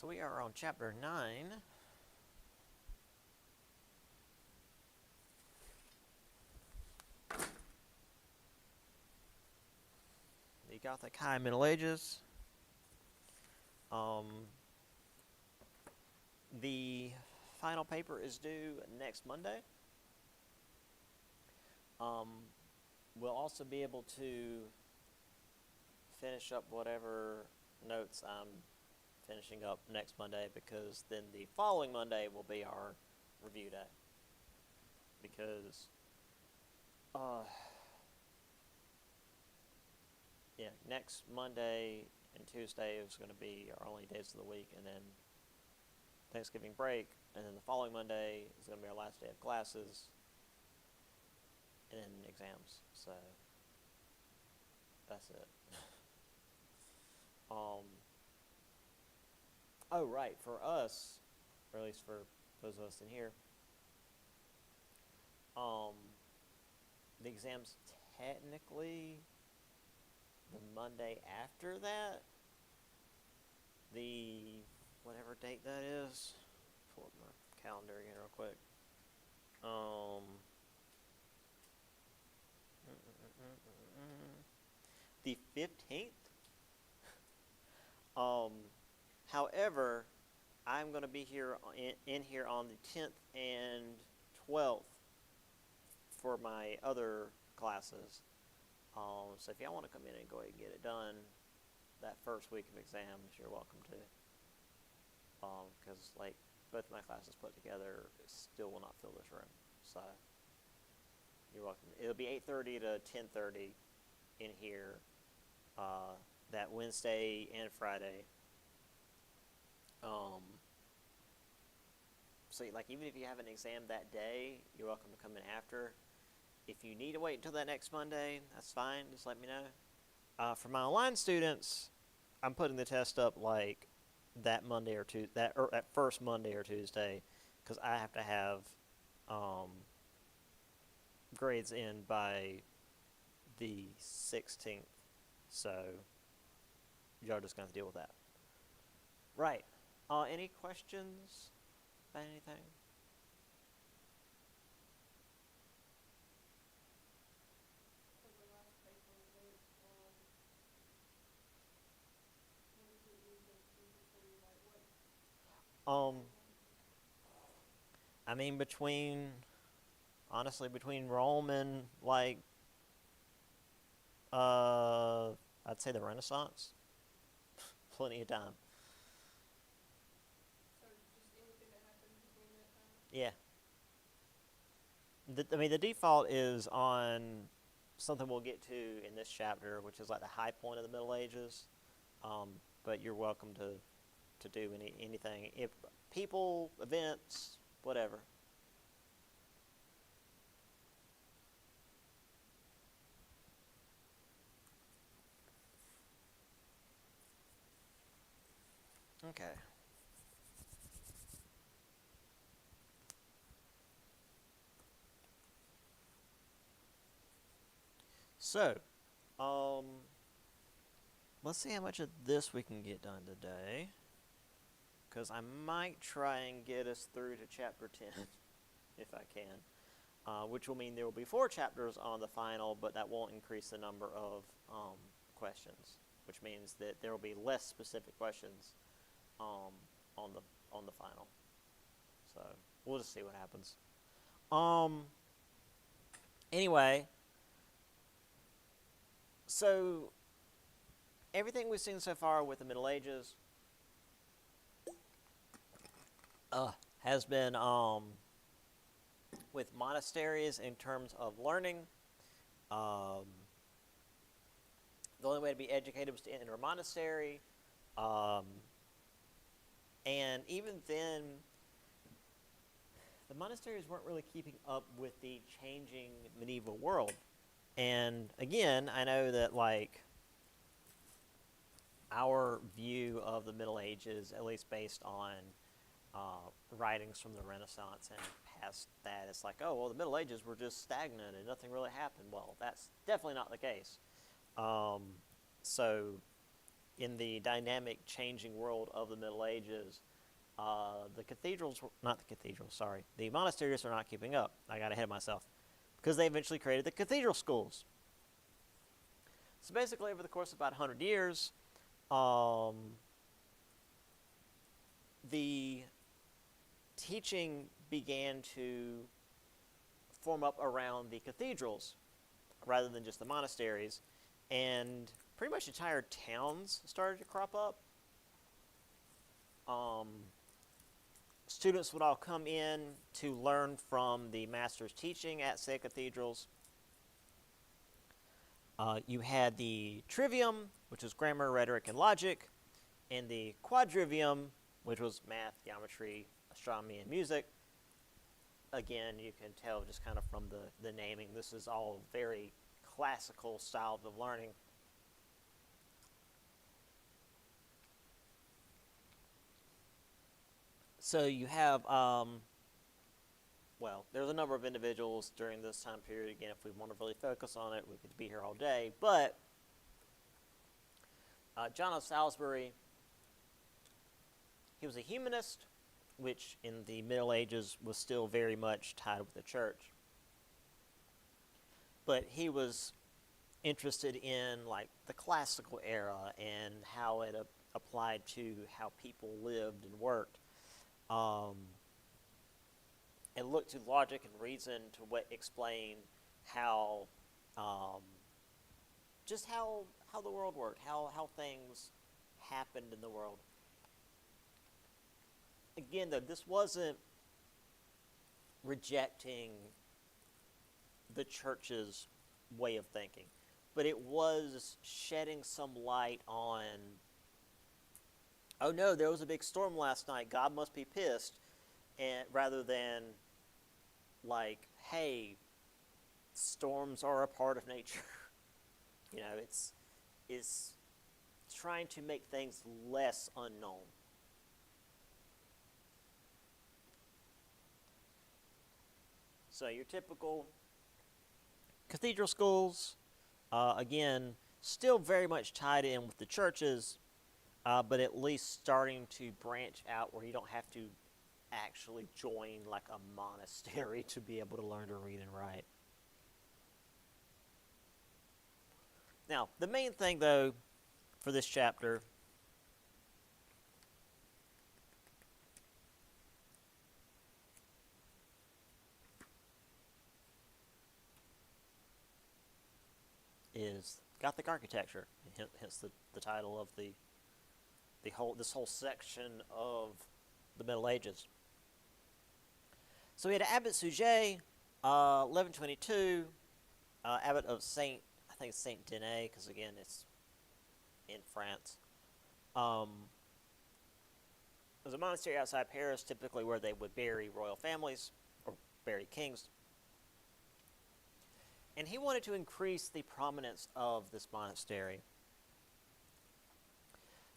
So we are on chapter 9. The Gothic High Middle Ages. The final paper is due next Monday. We'll also be able to finish up whatever notes I'm finishing up next Monday, because then the following Monday will be our review day. Because, next Monday and Tuesday is going to be our only days of the week, and then Thanksgiving break, and then the following Monday is going to be our last day of classes, and then exams. So that's it. Oh, right, for us, or at least for those of us in here, the exam's technically the Monday after that. The whatever date that is. Pull up my calendar again real quick. The 15th. However, I'm going to be here in here on the 10th and 12th for my other classes. So if y'all want to come in and go ahead and get it done that first week of exams, you're welcome to. Because both of my classes put together still will not fill this room. So you're welcome. It'll be 8:30 to 10:30 in here that Wednesday and Friday. So even if you have an exam that day, you're welcome to come in after. If you need to wait until that next Monday, that's fine. Just let me know. For my online students, I'm putting the test up that Monday or Tuesday, that first Monday or Tuesday, because I have to have grades in by the 16th. So y'all just gonna have to deal with that. Right. Any questions about anything? I mean, honestly, between Rome and I'd say the Renaissance, plenty of time. So just anything that happened between that time? Yeah. The default is on something we'll get to in this chapter, which is the high point of the Middle Ages. But you're welcome to do anything. If people, events, whatever. Okay. So, let's see how much of this we can get done today, because I might try and get us through to chapter 10, if I can, which will mean there will be 4 chapters on the final, but that won't increase the number of questions, which means that there will be less specific questions on the final. So we'll just see what happens. Anyway, so everything we've seen so far with the Middle Ages has been with monasteries in terms of learning. The only way to be educated was to enter a monastery. And even then, the monasteries weren't really keeping up with the changing medieval world. And again, I know that our view of the Middle Ages, at least based on writings from the Renaissance and past that, it's the Middle Ages were just stagnant and nothing really happened. Well, that's definitely not the case. So in the dynamic, changing world of the Middle Ages, the cathedrals, not the cathedrals, sorry, the monasteries are not keeping up. I got ahead of myself. Because they eventually created the cathedral schools. So basically, over the course of about 100 years, the teaching began to form up around the cathedrals rather than just the monasteries, and pretty much entire towns started to crop up. Students would all come in to learn from the master's teaching at said cathedrals. You had the trivium, which was grammar, rhetoric, and logic, and the quadrivium, which was math, geometry, astronomy, and music. Again, you can tell just kind of from the naming, this is all very classical styles of learning. So you have, well, there's a number of individuals during this time period. Again, if we want to really focus on it, we could be here all day. But John of Salisbury, he was a humanist, which in the Middle Ages was still very much tied with the church. But he was interested in like the classical era and how it applied to how people lived and worked. And looked to logic and reason to explain how, just how the world worked, how things happened in the world. Again, though, this wasn't rejecting the church's way of thinking, but it was shedding some light on, oh no, there was a big storm last night, God must be pissed, and rather than like, hey, storms are a part of nature. You know, it's trying to make things less unknown. So your typical cathedral schools, again, still very much tied in with the churches, but at least starting to branch out where you don't have to actually join like a monastery to be able to learn to read and write. Now, the main thing, though, for this chapter is Gothic architecture, hence the title of this whole section of the Middle Ages. So we had Abbot Suger, 1122, Abbot of Saint Denis, because again it's in France. It was a monastery outside Paris, typically where they would bury royal families or bury kings. And he wanted to increase the prominence of this monastery.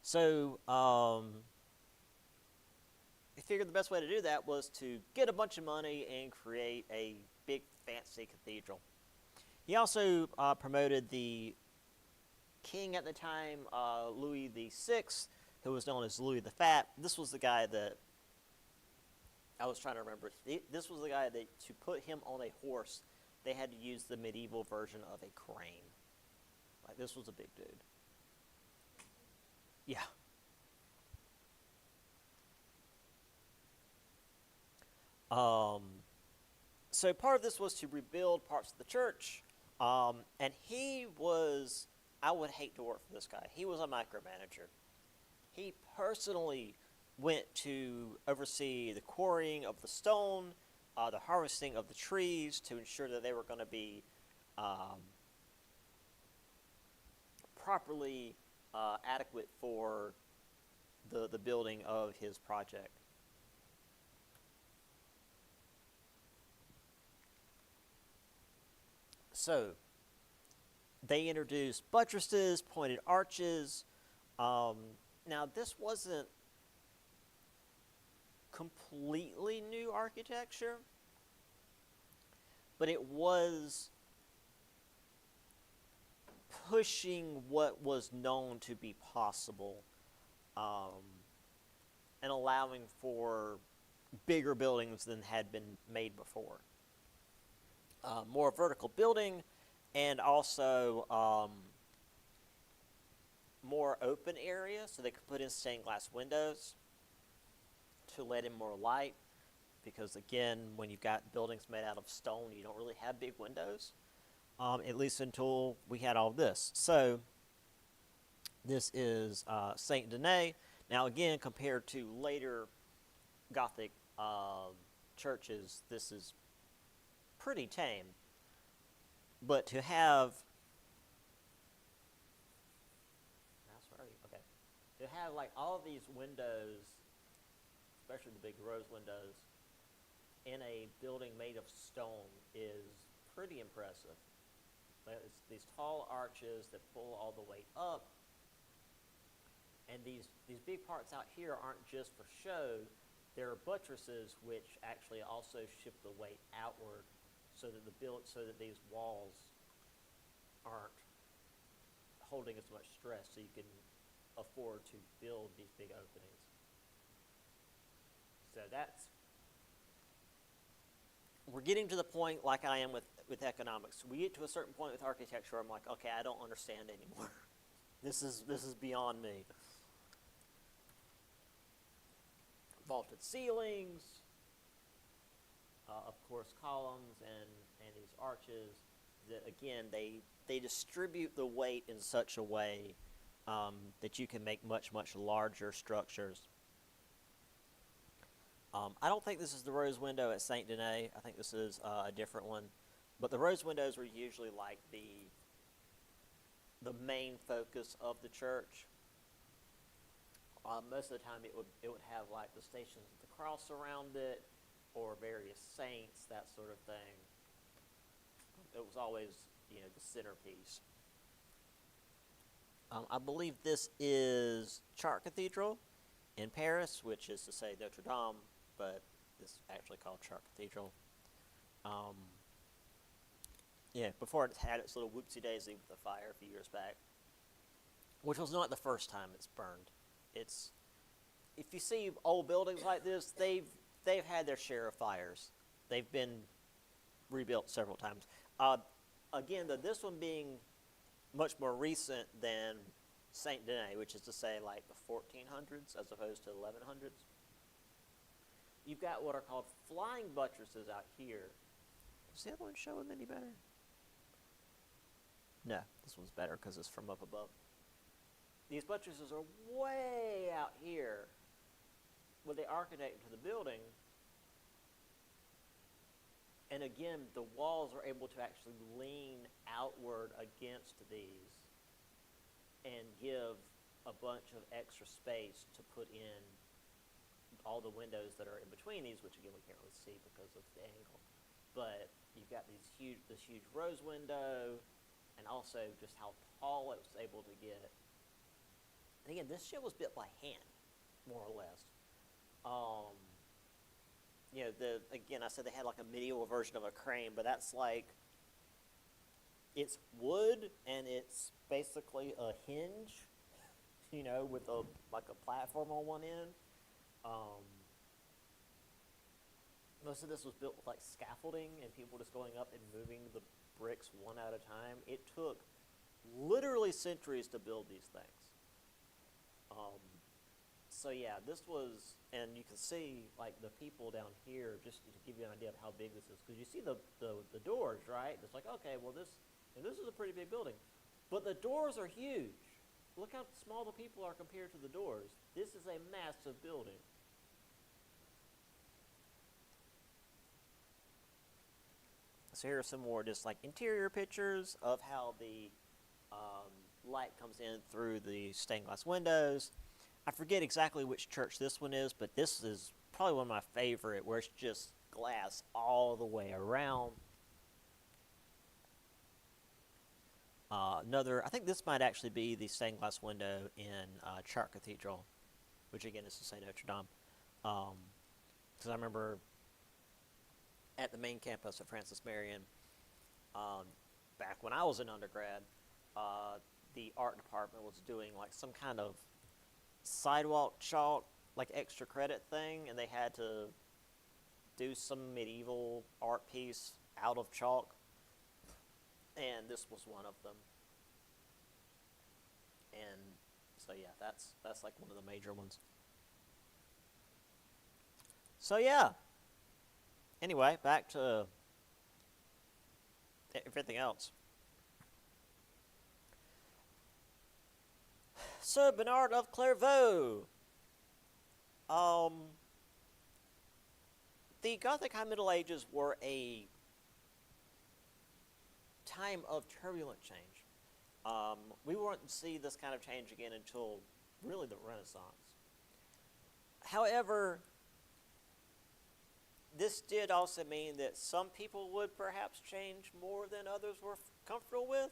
So he figured the best way to do that was to get a bunch of money and create a big fancy cathedral. He also promoted the king at the time, Louis VI, who was known as Louis the Fat. This was the guy that I was trying to remember. This was the guy that to put him on a horse, they had to use the medieval version of a crane. Like, this was a big dude. Yeah. So part of this was to rebuild parts of the church, and he was, I would hate to work for this guy. He was a micromanager. He personally went to oversee the quarrying of the stone, the harvesting of the trees to ensure that they were going to be properly adequate for the building of his project. So, they introduced buttresses, pointed arches. Now, this wasn't completely new architecture, but it was pushing what was known to be possible, and allowing for bigger buildings than had been made before. More vertical building, and also more open area, so they could put in stained glass windows to let in more light. Because again, when you've got buildings made out of stone, you don't really have big windows, at least until we had all this. So this is Saint Denis. Now again, compared to later Gothic churches, this is pretty tame. But to have to have like all of these windows, especially the big rose windows, in a building made of stone is pretty impressive. It's these tall arches that pull all the way up, and these big parts out here aren't just for show. There are buttresses which actually also shift the weight outward, so that these walls aren't holding as much stress, so you can afford to build these big openings. So we're getting to the point, like I am with economics. We get to a certain point with architecture, I'm like, okay, I don't understand anymore. This is beyond me. Vaulted ceilings, of course, columns and these arches that, again, they distribute the weight in such a way that you can make much, much larger structures. I don't think this is the rose window at Saint Denis. I think this is a different one. But the rose windows were usually like the main focus of the church. Most of the time it would have like the Stations of the Cross around it, or various saints, that sort of thing. It was always, the centerpiece. I believe this is Chartres Cathedral in Paris, which is to say Notre Dame, but it's actually called Chartres Cathedral. Before it had its little whoopsie-daisy with the fire a few years back, which was not the first time it's burned. If you see old buildings like this, they've had their share of fires. They've been rebuilt several times. Again, this one being much more recent than Saint Denis, which is to say like the 1400s as opposed to 1100s. You've got what are called flying buttresses out here. Does the other one show them any better? No, this one's better because it's from up above. These buttresses are way out here with the architect to the building. And again, the walls are able to actually lean outward against these and give a bunch of extra space to put in all the windows that are in between these, which again we can't really see because of the angle. But you've got this huge rose window, and also just how tall it was able to get. And again, this shit was built by hand, more or less. Again, I said they had like a medieval version of a crane, but that's like, it's wood and it's basically a hinge, with a platform on one end. Most of this was built with like scaffolding and people just going up and moving the bricks one at a time. It took literally centuries to build these things. So yeah, this was, and you can see like the people down here, just to give you an idea of how big this is, because you see the doors, right? It's like, okay, well this is a pretty big building, but the doors are huge. Look how small the people are compared to the doors. This is a massive building. So here are some more just like interior pictures of how the light comes in through the stained glass windows. I forget exactly which church this one is, but this is probably one of my favorite, where it's just glass all the way around. I think this might actually be the stained glass window in Chartres Cathedral, which again is to say Notre Dame. Because I remember at the main campus of Francis Marion, back when I was an undergrad, the art department was doing like some kind of sidewalk chalk, like extra credit thing, and they had to do some medieval art piece out of chalk, and this was one of them. And so yeah, that's like one of the major ones. So yeah. Anyway, back to everything else. So Bernard of Clairvaux. The Gothic High Middle Ages were a time of turbulent change. We won't see this kind of change again until really the Renaissance. However, this did also mean that some people would perhaps change more than others were comfortable with.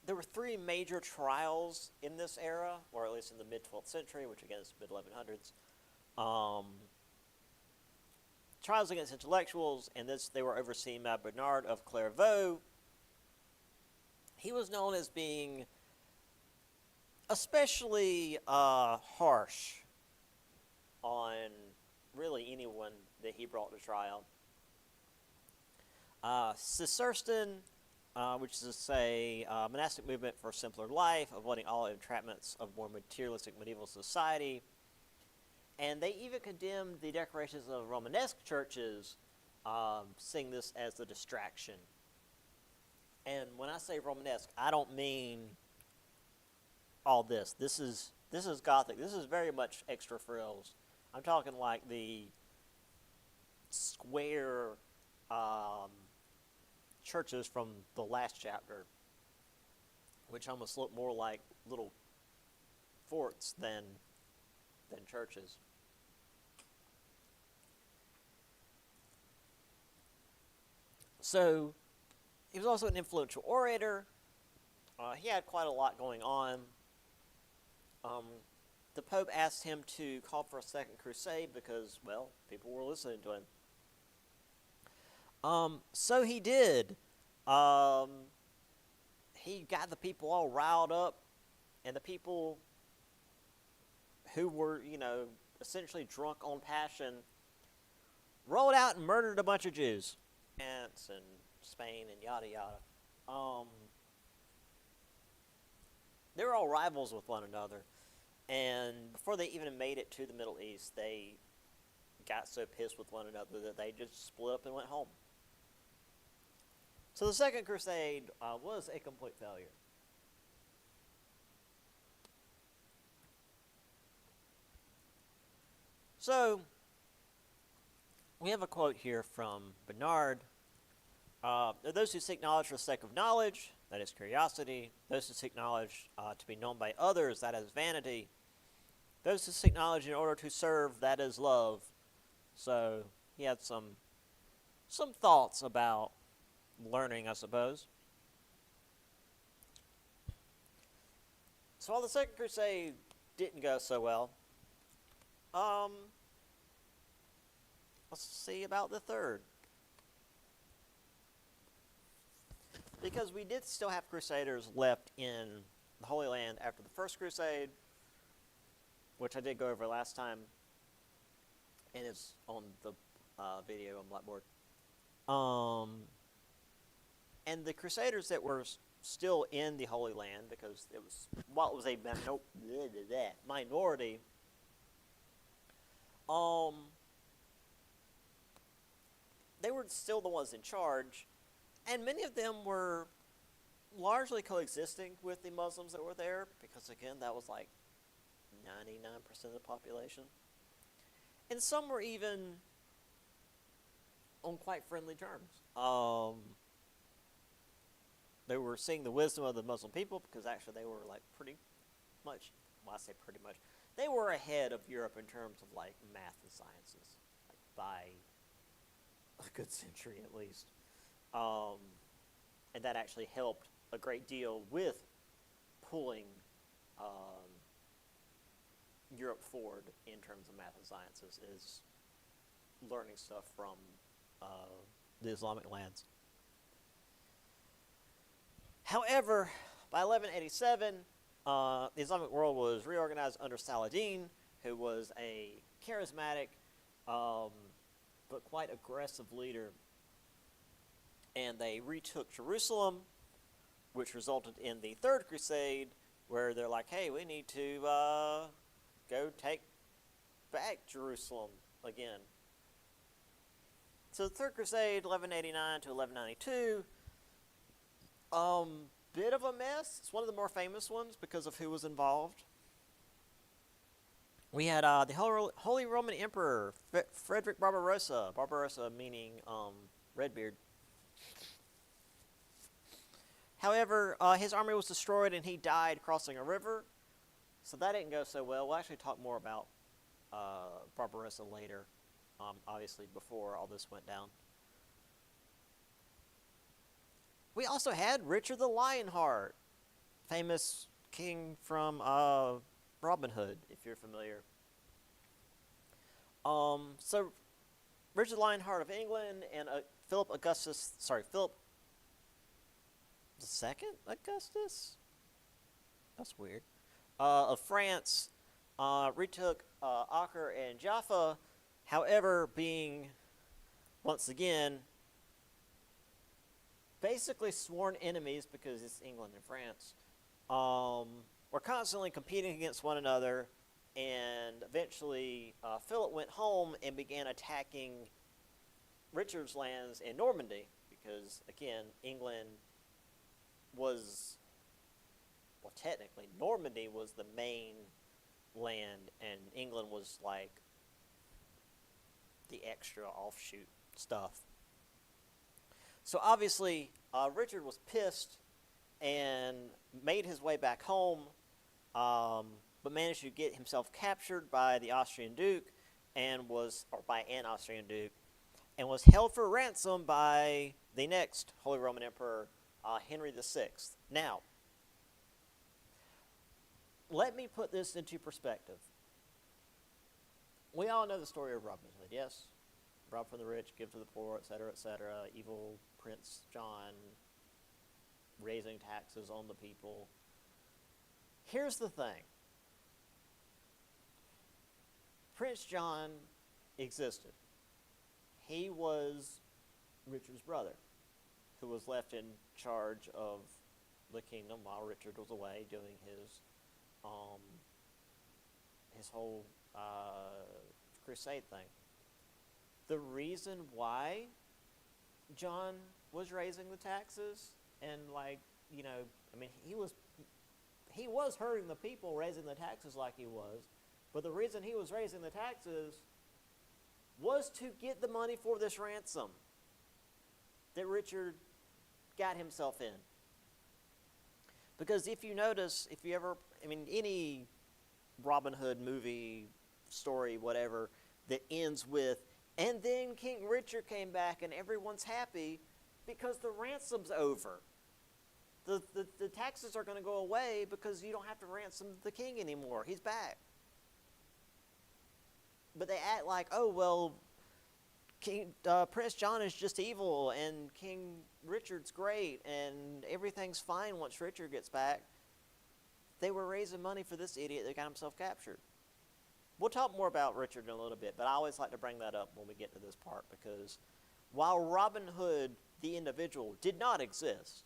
There were three major trials in this era, or at least in the mid-12th century, which again is mid-1100s. Trials against intellectuals, and they were overseen by Bernard of Clairvaux. He was known as being especially harsh on really anyone that he brought to trial. Cistercian, which is to say monastic movement for a simpler life, avoiding all entrapments of more materialistic medieval society. And they even condemned the decorations of Romanesque churches, seeing this as a distraction. And when I say Romanesque, I don't mean all this. This is Gothic. This is very much extra frills. I'm talking like the square churches from the last chapter, which almost look more like little forts than churches. So he was also an influential orator. He had quite a lot going on. The Pope asked him to call for a second crusade because, well, people were listening to him. So he did. He got the people all riled up, and the people who were, essentially drunk on passion, rolled out and murdered a bunch of Jews. France and Spain and yada yada. They were all rivals with one another. And before they even made it to the Middle East, they got so pissed with one another that they just split up and went home. So the Second Crusade was a complete failure. So, we have a quote here from Bernard. Those who seek knowledge for the sake of knowledge, that is curiosity. Those who seek knowledge to be known by others, that is vanity. Those who seek knowledge in order to serve, that is love. So, he had some thoughts about learning, I suppose. So while the Second Crusade didn't go so well, let's see about the third. Because we did still have Crusaders left in the Holy Land after the First Crusade, which I did go over last time, and it's on the video on Blackboard. And the Crusaders that were still in the Holy Land, because it was what was a minority, they were still the ones in charge, and many of them were largely coexisting with the Muslims that were there, because again, that was like 99% of the population. And some were even on quite friendly terms. They were seeing the wisdom of the Muslim people, because actually they were like pretty much, well, I say pretty much, they were ahead of Europe in terms of like math and sciences, like by a good century at least. And that actually helped a great deal with pulling Europe forward in terms of math and sciences, is learning stuff from the Islamic lands. However, by 1187, the Islamic world was reorganized under Saladin, who was a charismatic but quite aggressive leader. And they retook Jerusalem, which resulted in the Third Crusade, where they're like, hey, we need to go take back Jerusalem again. So the Third Crusade, 1189 to 1192, bit of a mess. It's one of the more famous ones because of who was involved. We had the Holy Roman Emperor, Frederick Barbarossa. Barbarossa meaning Redbeard. However, his army was destroyed and he died crossing a river. So that didn't go so well. We'll actually talk more about Barbarossa later, obviously before all this went down. We also had Richard the Lionheart, famous king from Robin Hood, if you're familiar. So Richard the Lionheart of England and Philip II Augustus? That's weird. Of France, retook Acre and Jaffa, however, being, once again, basically sworn enemies because it's England and France, were constantly competing against one another, and eventually Philip went home and began attacking Richard's lands in Normandy because, again, England was, well, technically, Normandy was the main land, and England was like the extra offshoot stuff. So obviously, Richard was pissed and made his way back home, but managed to get himself captured by the Austrian Duke and was held for ransom by the next Holy Roman Emperor, Henry VI. Now, let me put this into perspective. We all know the story of Robin Hood, yes? Rob from the rich, give to the poor, etc., etc. Evil Prince John raising taxes on the people. Here's the thing. Prince John existed. He was Richard's brother, who was left in charge of the kingdom while Richard was away doing his whole crusade thing. The reason why John was raising the taxes and he was hurting the people raising the taxes like he was, but the reason he was raising the taxes was to get the money for this ransom that Richard got himself in. Because if you notice, any Robin Hood movie, story, whatever, that ends with, and then King Richard came back and everyone's happy because the ransom's over. The taxes are going to go away because you don't have to ransom the king anymore. He's back. But they act like, oh, well, Prince John is just evil and King Richard's great and everything's fine once Richard gets back. They were raising money for this idiot that got himself captured. We'll talk more about Richard in a little bit, but I always like to bring that up when we get to this part because while Robin Hood, the individual, did not exist,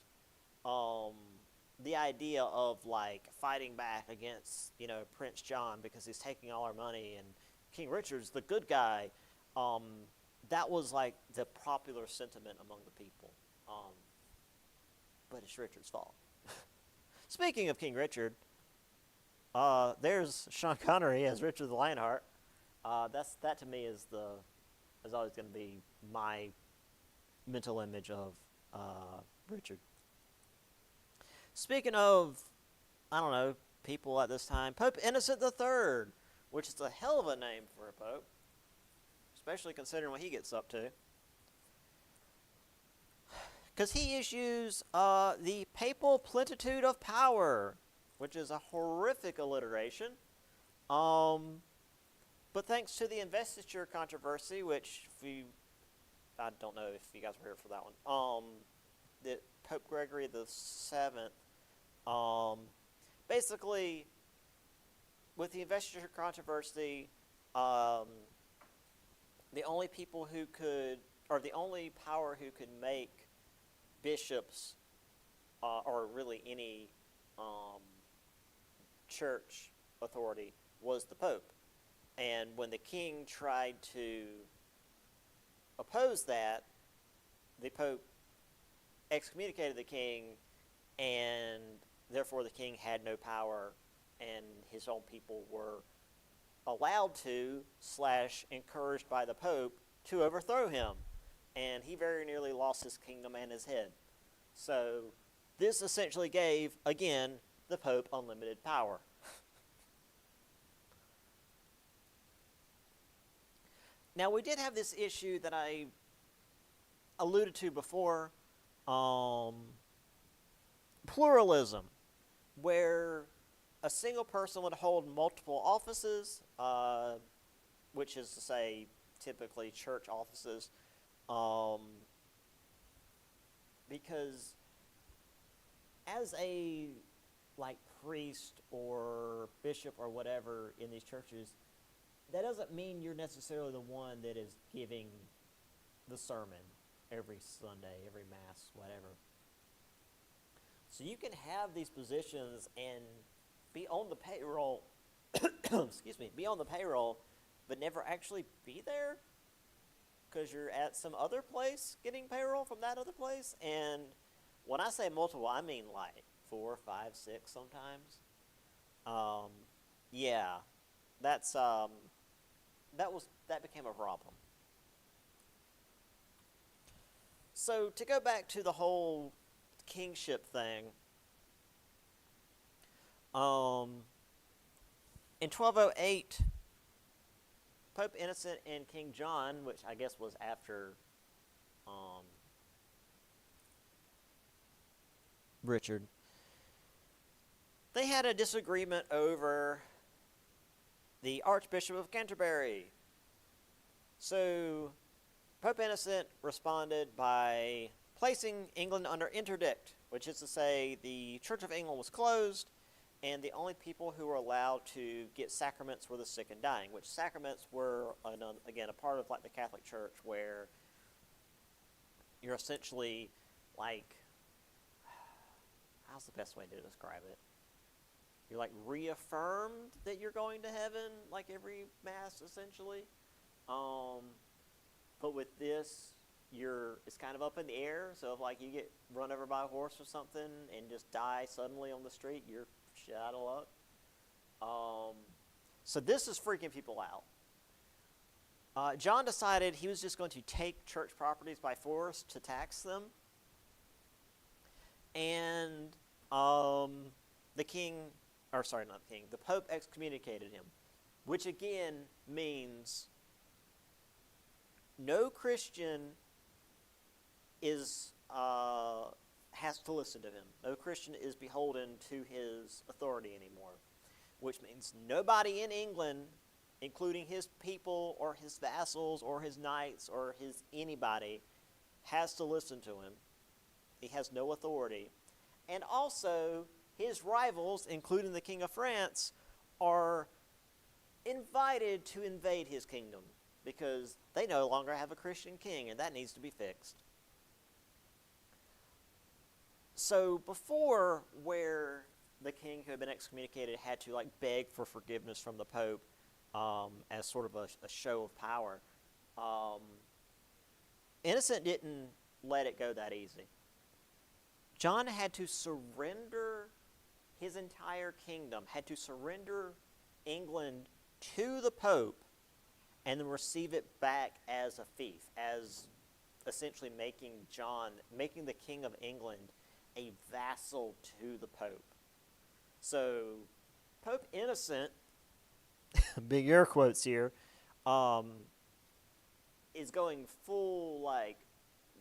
the idea of fighting back against Prince John because he's taking all our money and King Richard's the good guy, that was the popular sentiment among the people. But it's Richard's fault. Speaking of King Richard, there's Sean Connery as Richard the Lionheart. That to me is always going to be my mental image of Richard. Speaking of, people at this time, Pope Innocent III, which is a hell of a name for a pope, especially considering what he gets up to. Because he issues the Papal Plenitude of Power, which is a horrific alliteration. But thanks to the investiture controversy, which if you I don't know if you guys were here for that one. That Pope Gregory the Seventh, um, basically, with the investiture controversy, um, the only people who could, or the only power who could make bishops, or really any um, church authority, was the Pope. And when the king tried to oppose that, the Pope excommunicated the king, and therefore the king had no power, and his own people were allowed to, / encouraged by the Pope, to overthrow him. And he very nearly lost his kingdom and his head. So this essentially gave, again, the Pope unlimited power. Now, we did have this issue that I alluded to before, pluralism, where a single person would hold multiple offices, which is to say, typically church offices, because as a priest or bishop or whatever in these churches, that doesn't mean you're necessarily the one that is giving the sermon every Sunday, every Mass, whatever. So you can have these positions and be on the payroll, be on the payroll, but never actually be there because you're at some other place getting payroll from that other place. And when I say multiple, I mean 4, 5, 6 sometimes. Yeah, that became a problem. So to go back to the whole kingship thing, in 1208, Pope Innocent and King John, which I guess was after Richard, they had a disagreement over the Archbishop of Canterbury. So Pope Innocent responded by placing England under interdict, which is to say the Church of England was closed, and the only people who were allowed to get sacraments were the sick and dying, which sacraments were, again, a part of the Catholic Church, where you're essentially how's the best way to describe it? You're reaffirmed that you're going to heaven every Mass, essentially. But with this, it's kind of up in the air. So if you get run over by a horse or something and just die suddenly on the street, you're shit out of luck. So this is freaking people out. John decided he was just going to take church properties by force to tax them. And the Pope excommunicated him, which again means no Christian has to listen to him. No Christian is beholden to his authority anymore, which means nobody in England, including his people or his vassals or his knights or his anybody, has to listen to him. He has no authority. And also, his rivals, including the King of France, are invited to invade his kingdom because they no longer have a Christian king, and that needs to be fixed. So before, where the king who had been excommunicated had to beg for forgiveness from the Pope as sort of a show of power, Innocent didn't let it go that easy. John had to surrender his entire kingdom, had to surrender England to the Pope, and then receive it back as a fief, as essentially making the King of England a vassal to the Pope. So, Pope Innocent, big air quotes here, is going full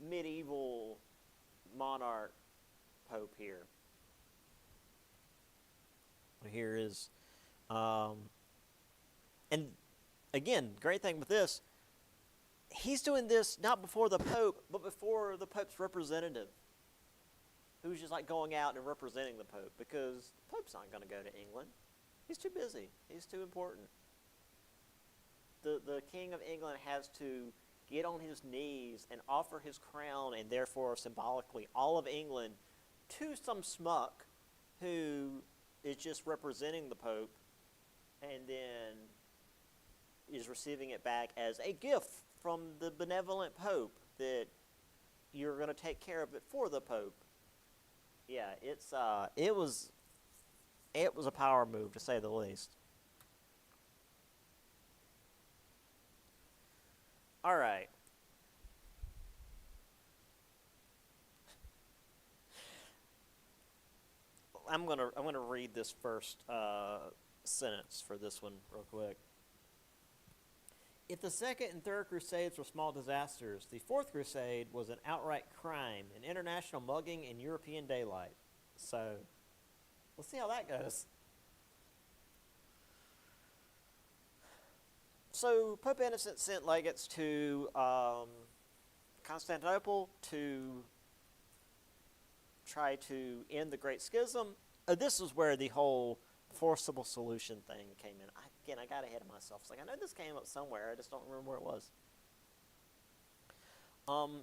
medieval monarch Pope here. Here is, and again, great thing with this, he's doing this not before the Pope, but before the Pope's representative, who's just like going out and representing the Pope, because the Pope's not going to go to England. He's too busy. He's too important. The King of England has to get on his knees and offer his crown, and therefore symbolically all of England, to some schmuck who is just representing the Pope, and then is receiving it back as a gift from the benevolent Pope that you're going to take care of it for the Pope. Yeah, it was a power move, to say the least. All right. I'm gonna read this first sentence for this one real quick. If the Second and Third Crusades were small disasters, the Fourth Crusade was an outright crime, an international mugging in European daylight. So, let's see how that goes. So, Pope Innocent sent legates to Constantinople to try to end the Great Schism. This is where the whole forcible solution thing came in. I got ahead of myself. It's like, I know this came up somewhere. I just don't remember where it was.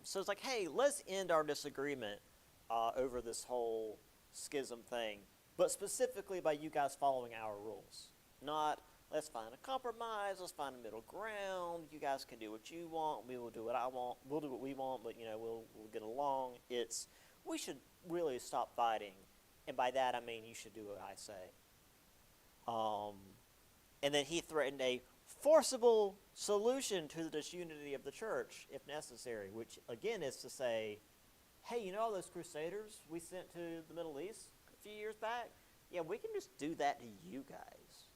So it's like, hey, let's end our disagreement over this whole schism thing, but specifically by you guys following our rules. Not, let's find a compromise, let's find a middle ground, you guys can do what you want, we will do what I want, we'll do what we want, but, we'll get along. It's, we should really stop fighting, and by that I mean you should do what I say. And then he threatened a forcible solution to the disunity of the church, if necessary, which again is to say, hey, all those crusaders we sent to the Middle East a few years back? Yeah, we can just do that to you guys.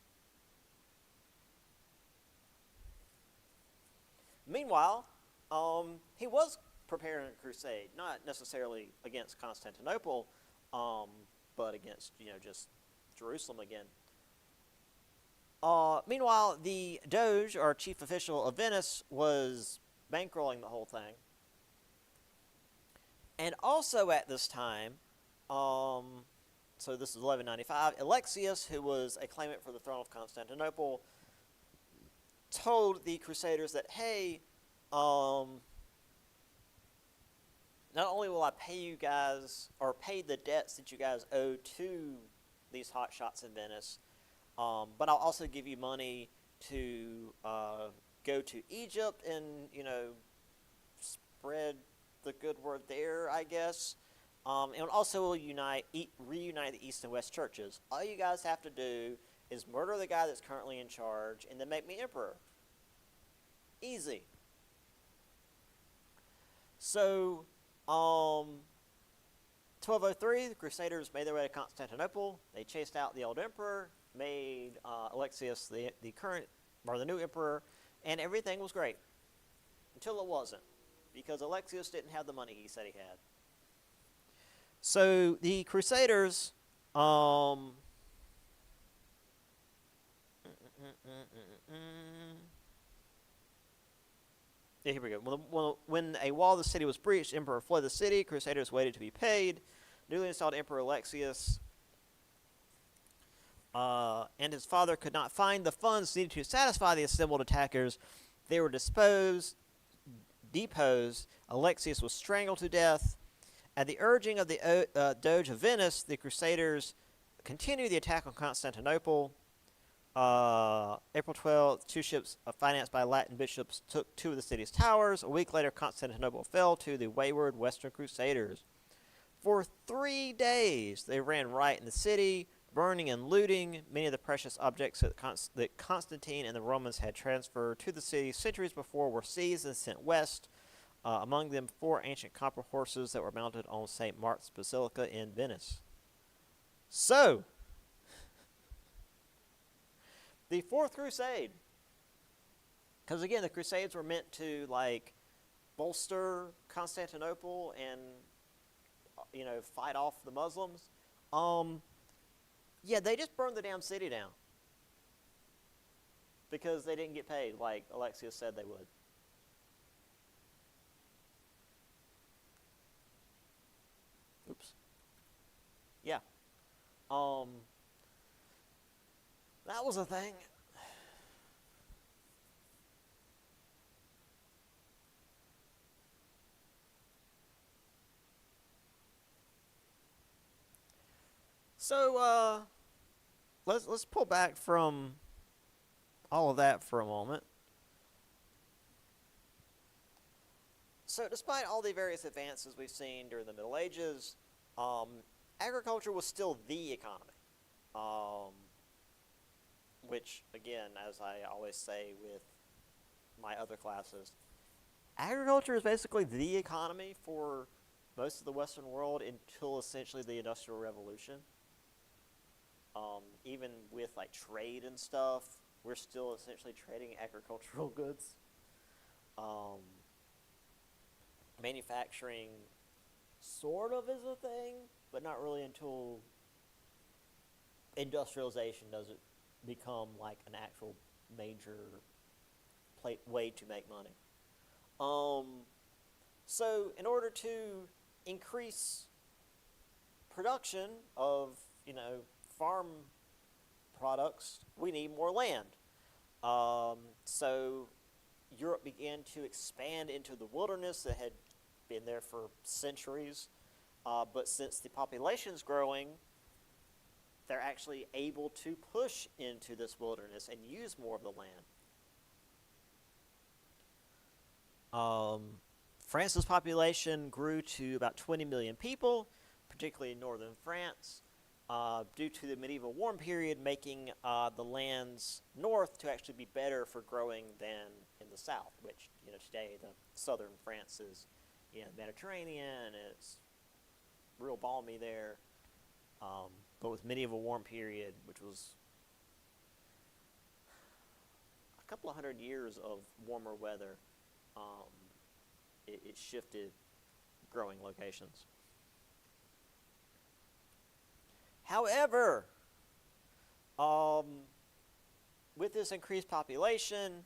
Meanwhile, he was preparing a crusade, not necessarily against Constantinople, but against, just Jerusalem again. Meanwhile, the Doge, or chief official of Venice, was bankrolling the whole thing. And also at this time, so this is 1195, Alexius, who was a claimant for the throne of Constantinople, told the Crusaders that, hey, not only will I pay you guys, or pay the debts that you guys owe to these hotshots in Venice, but I'll also give you money to go to Egypt and, spread the good word there, I guess. And also will reunite the East and West churches. All you guys have to do is murder the guy that's currently in charge and then make me emperor. Easy. So, 1203, the Crusaders made their way to Constantinople. They chased out the old emperor, made Alexius the current, or the new emperor, and everything was great. Until it wasn't, because Alexius didn't have the money he said he had. So the Crusaders, yeah, here we go. When a wall of the city was breached, the emperor fled the city. Crusaders waited to be paid. Newly installed Emperor Alexius and his father could not find the funds needed to satisfy the assembled attackers. They were deposed. Alexius was strangled to death. At the urging of the Doge of Venice, the Crusaders continued the attack on Constantinople. April 12th, 2 ships financed by Latin bishops took 2 of the city's towers. A week later, Constantinople fell to the wayward Western Crusaders. For 3 days, they ran riot in the city, burning and looting many of the precious objects that Constantine and the Romans had transferred to the city centuries before were seized and sent west. Among them, 4 ancient copper horses that were mounted on St. Mark's Basilica in Venice. So, the Fourth Crusade, because again, the Crusades were meant to bolster Constantinople and fight off the Muslims. Yeah, they just burned the damn city down because they didn't get paid like Alexius said they would. That was a thing. So let's pull back from all of that for a moment. So, despite all the various advances we've seen during the Middle Ages, um, agriculture was still the economy. Um, which, again, as I always say with my other classes, agriculture is basically the economy for most of the Western world until essentially the Industrial Revolution. Even with like trade and stuff, we're still essentially trading agricultural goods. Um, Manufacturing sort of is a thing, but not really until industrialization does it become like an actual major way to make money. So in order to increase production of farm products, we need more land. So Europe began to expand into the wilderness that had been there for centuries. But since the population's growing, they're actually able to push into this wilderness and use more of the land. France's population grew to about 20 million people, particularly in northern France, due to the medieval warm period, making the lands north to actually be better for growing than in the south, which, today the southern France is, Mediterranean, it's real balmy there. But with medieval warm period, which was a couple of 100 years of warmer weather, it shifted growing locations. However, with this increased population,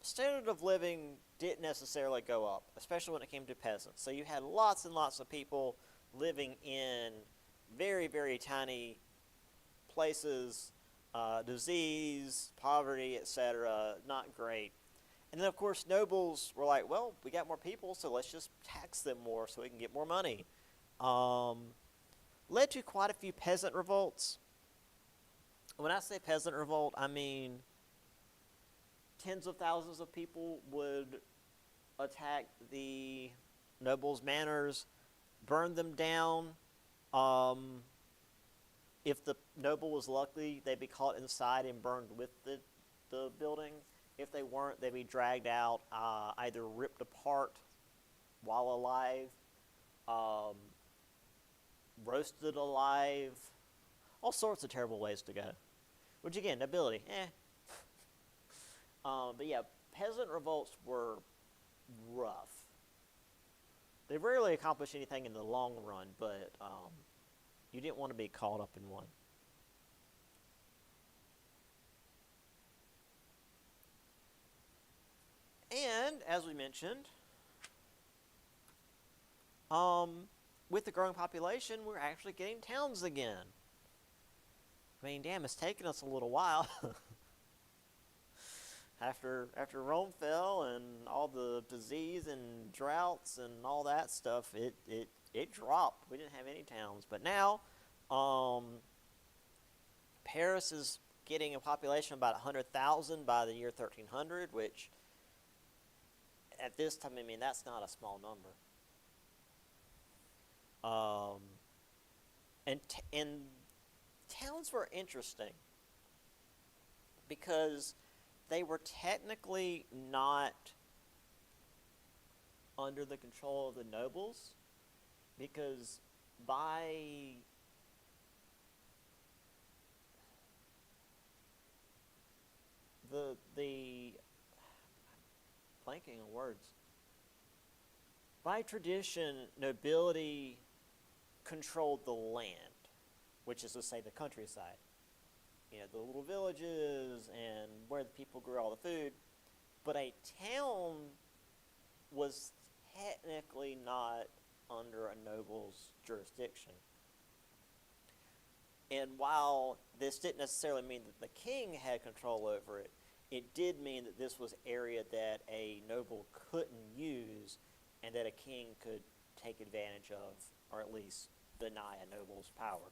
standard of living didn't necessarily go up, especially when it came to peasants. So you had lots and lots of people living in very, very tiny places, disease, poverty, etc. Not great. And then, of course, nobles were like, well, we got more people, so let's just tax them more so we can get more money. Led to quite a few peasant revolts. When I say peasant revolt, I mean tens of thousands of people would attack the nobles' manors, burn them down. If the noble was lucky, they'd be caught inside and burned with the building. If they weren't, they'd be dragged out, either ripped apart while alive, roasted alive, all sorts of terrible ways to go. Which again, nobility, but yeah, peasant revolts were rough. They rarely accomplished anything in the long run, but you didn't want to be caught up in one. And, as we mentioned, with the growing population, we're actually getting towns again. I mean, damn, it's taken us a little while. After Rome fell and all the disease and droughts and all that stuff, it dropped. We didn't have any towns. But now, Paris is getting a population of about 100,000 by the year 1300, which at this time, I mean, that's not a small number. And towns were interesting because they were technically not under the control of the nobles, because by the blanking on words. By tradition, nobility controlled the land, which is to say the countryside. The little villages and where the people grew all the food. But a town was technically not under a noble's jurisdiction. And while this didn't necessarily mean that the king had control over it, it did mean that this was area that a noble couldn't use and that a king could take advantage of, or at least deny a noble's power.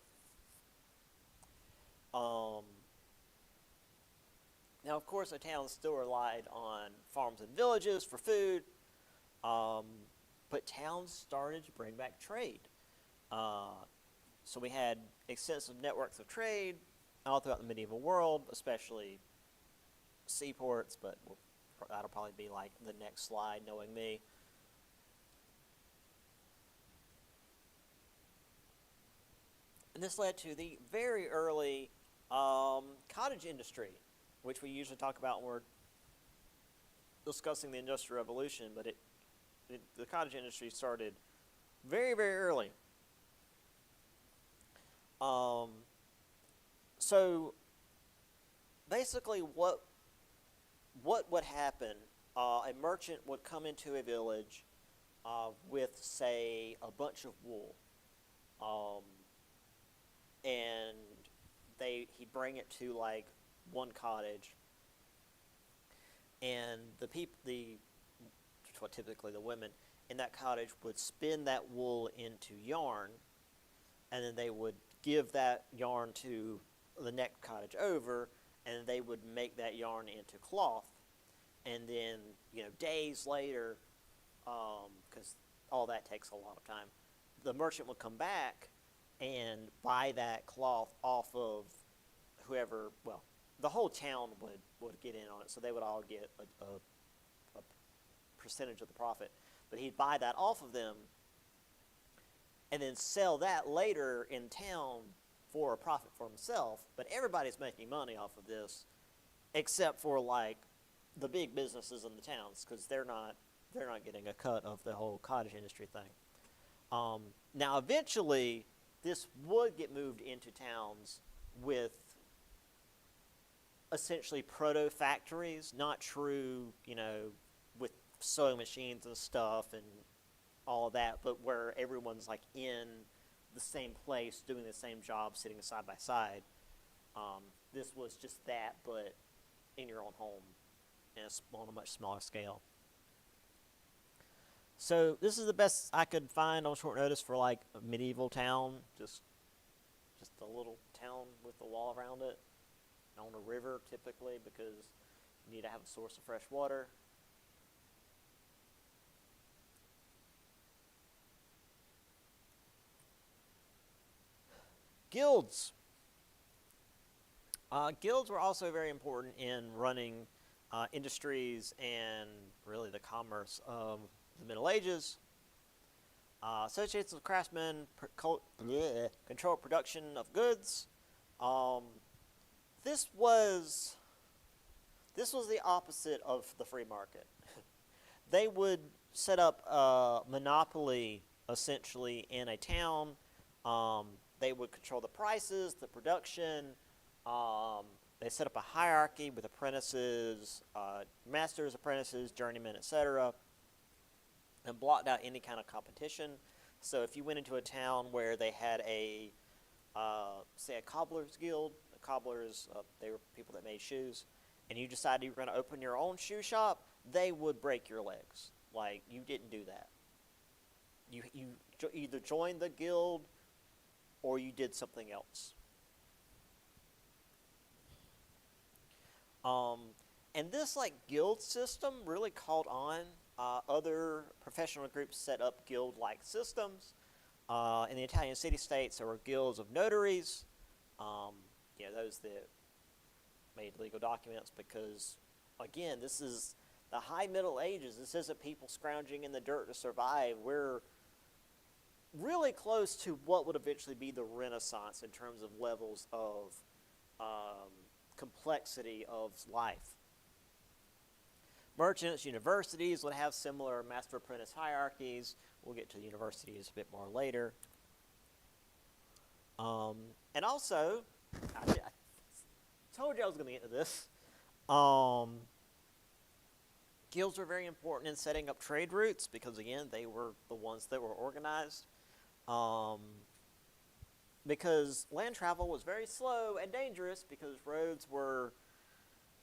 Now, of course, the towns still relied on farms and villages for food, but towns started to bring back trade. So we had extensive networks of trade all throughout the medieval world, especially seaports, but that'll probably be like the next slide, knowing me. And this led to the very early cottage industry, which we usually talk about when we're discussing the Industrial Revolution, but the cottage industry started very, very early. So basically what would happen, a merchant would come into a village with, say, a bunch of wool, and he'd bring it to like one cottage, and typically the women in that cottage would spin that wool into yarn, and then they would give that yarn to the next cottage over, and they would make that yarn into cloth. And then, days later, because all that takes a lot of time, the merchant would come back and buy that cloth off of whoever, well, the whole town would get in on it, so they would all get a percentage of the profit. But he'd buy that off of them and then sell that later in town for a profit for himself. But everybody's making money off of this, except for like the big businesses in the towns, because they're not getting a cut of the whole cottage industry thing. Now, eventually, this would get moved into towns with essentially proto-factories, not true, with sewing machines and stuff and all of that, but where everyone's like in the same place doing the same job, sitting side by side. This was just that, but in your own home on a much smaller scale. So this is the best I could find on short notice for like a medieval town, just a little town with a wall around it, on a river typically, because you need to have a source of fresh water. Guilds. Guilds were also very important in running industries and really the commerce of the Middle Ages. Associations of craftsmen control production of goods. This was the opposite of the free market. They would set up a monopoly essentially in a town. They would control the prices, the production. They set up a hierarchy with apprentices, masters, apprentices, journeymen, etc., and blocked out any kind of competition. So if you went into a town where they had say a cobbler's guild, cobblers, they were people that made shoes, and you decided you were going to open your own shoe shop, they would break your legs. Like, you didn't do that. You either joined the guild or you did something else. And this guild system really caught on. Other professional groups set up guild-like systems. In the Italian city-states, there were guilds of notaries, those that made legal documents, because, again, this is the high Middle Ages. This isn't people scrounging in the dirt to survive. We're really close to what would eventually be the Renaissance in terms of levels of complexity of life. Merchants, universities would have similar master-apprentice hierarchies. We'll get to the universities a bit more later. And also, I told you I was going to get into this. Guilds were very important in setting up trade routes because, again, they were the ones that were organized. because land travel was very slow and dangerous because roads were,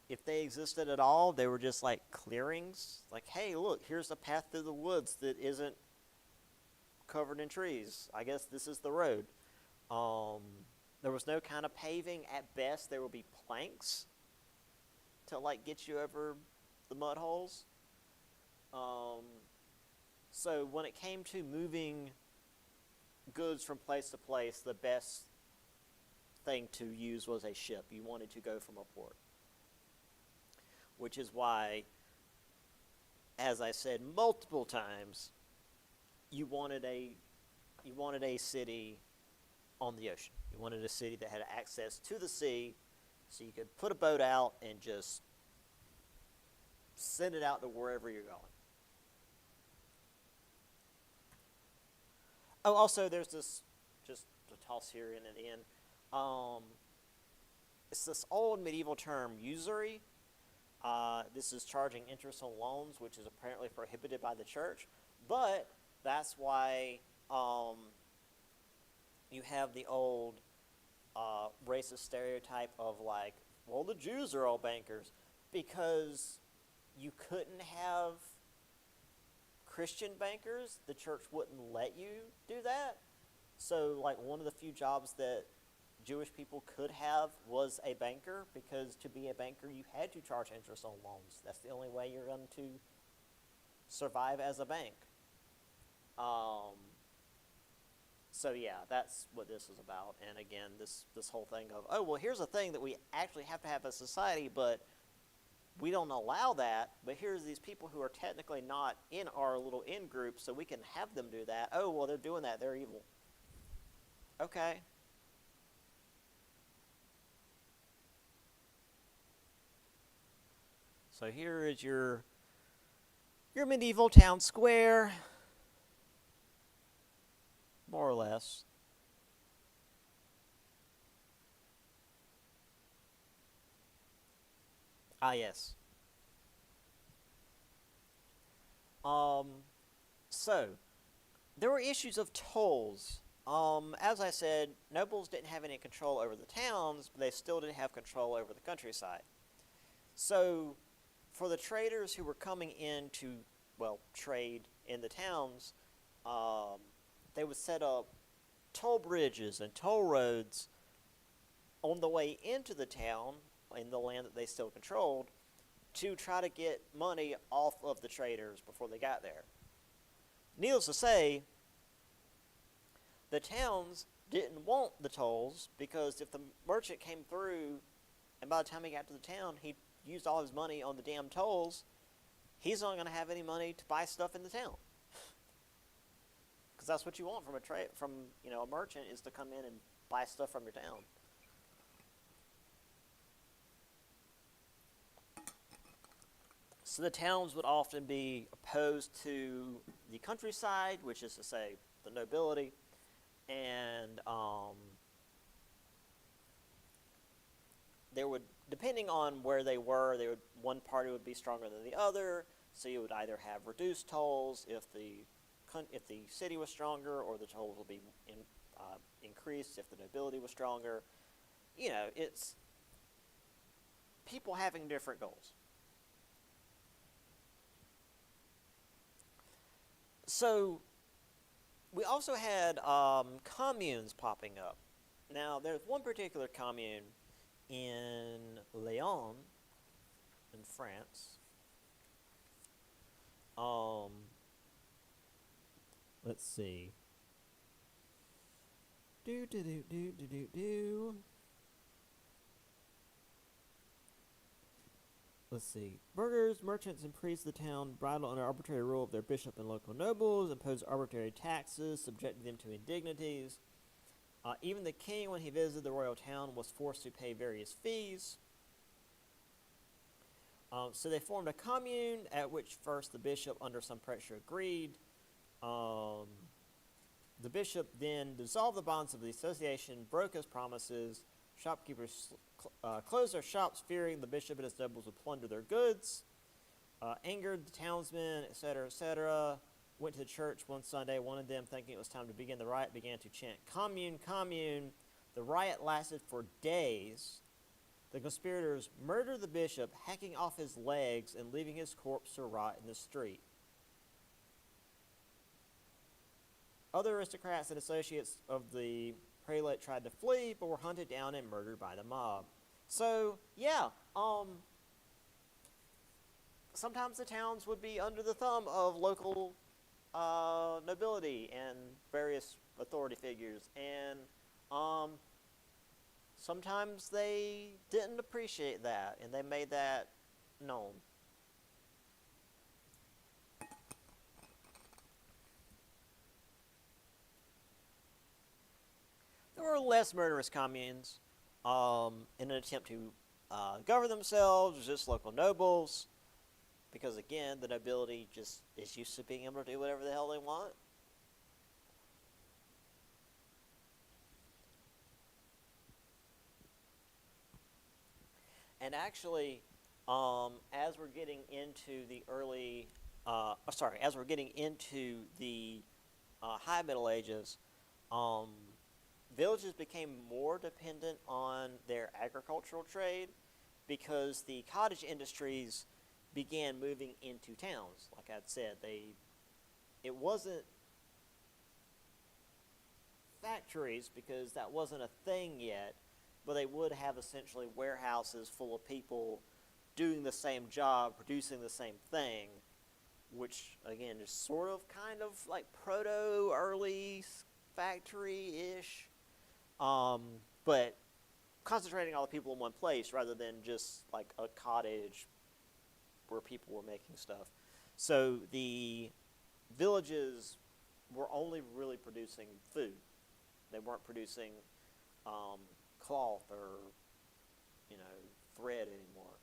if they existed at all, they were just like clearings. Like, hey, look, here's a path through the woods that isn't covered in trees. I guess this is the road. Um, there was no kind of paving. At best, there would be planks to like get you over the mud holes. Um, so when it came to moving goods from place to place, the best thing to use was a ship. You wanted to go from a port, which is why, as I said multiple times, you wanted a city on the ocean. You wanted a city that had access to the sea, so you could put a boat out and just send it out to wherever you're going. Oh, also, there's this, just to toss here in at the end, it's this old medieval term, usury. This is charging interest on loans, which is apparently prohibited by the church. But that's why you have the old racist stereotype of like, well, the Jews are all bankers, because you couldn't have Christian bankers. The church wouldn't let you do that. So like one of the few jobs that Jewish people could have was a banker, because to be a banker you had to charge interest on loans. That's the only way you're going to survive as a bank. So yeah, that's what this is about. And again, this whole thing of, oh, well, here's a thing that we actually have to have as a society, but we don't allow that. But here's these people who are technically not in our little in group, so we can have them do that. Oh, well, they're doing that. They're evil. Okay. So here is your medieval town square, more or less. Ah, yes. So there were issues of tolls. As I said, nobles didn't have any control over the towns, but they still didn't have control over the countryside. So for the traders who were coming in to, well, trade in the towns, they would set up toll bridges and toll roads on the way into the town, in the land that they still controlled, to try to get money off of the traders before they got there. Needless to say, the towns didn't want the tolls, because if the merchant came through and by the time he got to the town he used all his money on the damn tolls, he's not going to have any money to buy stuff in the town. Because that's what you want from a merchant, is to come in and buy stuff from your town. So the towns would often be opposed to the countryside, which is to say the nobility, and there would, depending on where they were, one party would be stronger than the other. So you would either have reduced tolls if the city was stronger, or the tolls would be increased if the nobility was stronger. You know, it's people having different goals. So we also had communes popping up. Now, there's one particular commune in Lyon, in France. Let's see. Let's see. Burghers, merchants, and priests of the town bridled under arbitrary rule of their bishop and local nobles, imposed arbitrary taxes, subjected them to indignities. Even the king, when he visited the royal town, was forced to pay various fees. So they formed a commune, at which first the bishop, under some pressure, agreed. The bishop then dissolved the bonds of the association, broke his promises. Shopkeepers closed their shops, fearing the bishop and his nobles would plunder their goods. Angered the townsmen, etc., etc. went to the church one Sunday. One of them, thinking it was time to begin the riot, began to chant, "Commune, commune." The riot lasted for days. The conspirators murdered the bishop, hacking off his legs and leaving his corpse to rot in the street. Other aristocrats and associates of the prelate tried to flee, but were hunted down and murdered by the mob. So, yeah, sometimes the towns would be under the thumb of local nobility and various authority figures, and sometimes they didn't appreciate that, and they made that known. There were less murderous communes in an attempt to govern themselves, just local nobles, because again, the nobility just is used to being able to do whatever the hell they want. And actually, as we're getting into the as we're getting into the High Middle Ages, villages became more dependent on their agricultural trade because the cottage industries began moving into towns. Like I said, it wasn't factories because that wasn't a thing yet, but they would have essentially warehouses full of people doing the same job, producing the same thing, which again is sort of kind of like proto-early factory-ish, but concentrating all the people in one place rather than just like a cottage where people were making stuff. So the villages were only really producing food. They weren't producing cloth or, thread anymore.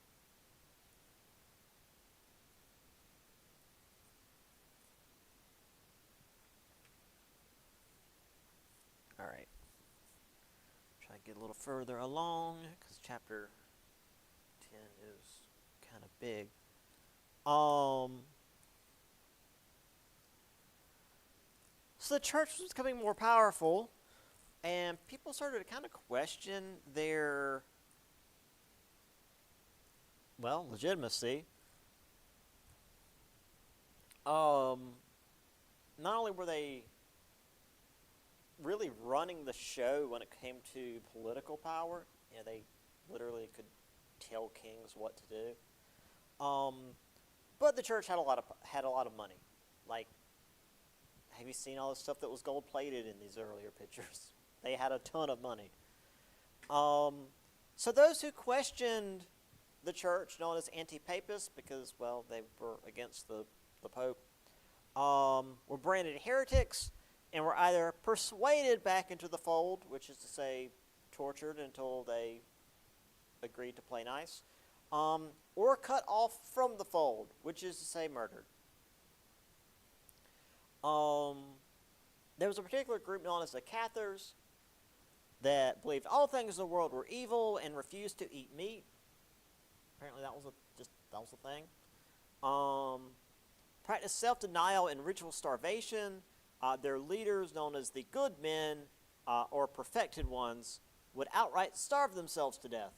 All right. Try to get a little further along because chapter 10 is kind of big. So the church was becoming more powerful, and people started to kind of question their, legitimacy. Not only were they really running the show when it came to political power, they literally could tell kings what to do. But the church had a lot of money. Like, have you seen all the stuff that was gold plated in these earlier pictures? They had a ton of money. So those who questioned the church, known as anti-papists, because they were against the Pope, were branded heretics and were either persuaded back into the fold, which is to say, tortured until they agreed to play nice, or cut off from the fold, which is to say, murdered. There was a particular group known as the Cathars that believed all things in the world were evil and refused to eat meat. Apparently, that was a thing. Practiced self-denial and ritual starvation. Their leaders, known as the good men or perfected ones, would outright starve themselves to death.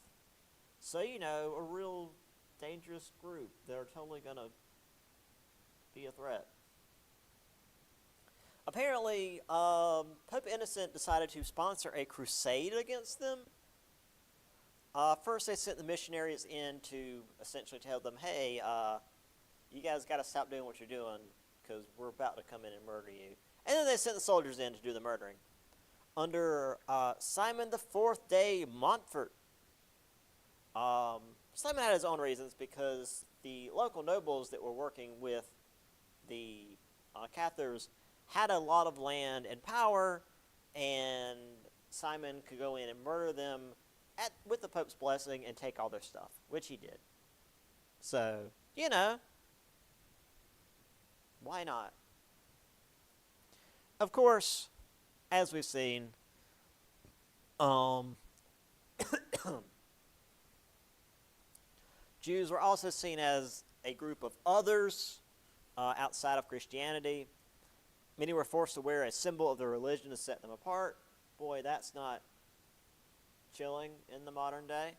So, a real dangerous group. They're totally going to be a threat. Apparently, Pope Innocent decided to sponsor a crusade against them. First, they sent the missionaries in to essentially tell them, hey, you guys got to stop doing what you're doing because we're about to come in and murder you. And then they sent the soldiers in to do the murdering. Under Simon IV de Montfort. Simon had his own reasons because the local nobles that were working with the Cathars had a lot of land and power, and Simon could go in and murder them with the Pope's blessing and take all their stuff, which he did. So, why not? Of course, as we've seen, Jews were also seen as a group of others outside of Christianity. Many were forced to wear a symbol of their religion to set them apart. Boy, that's not chilling in the modern day.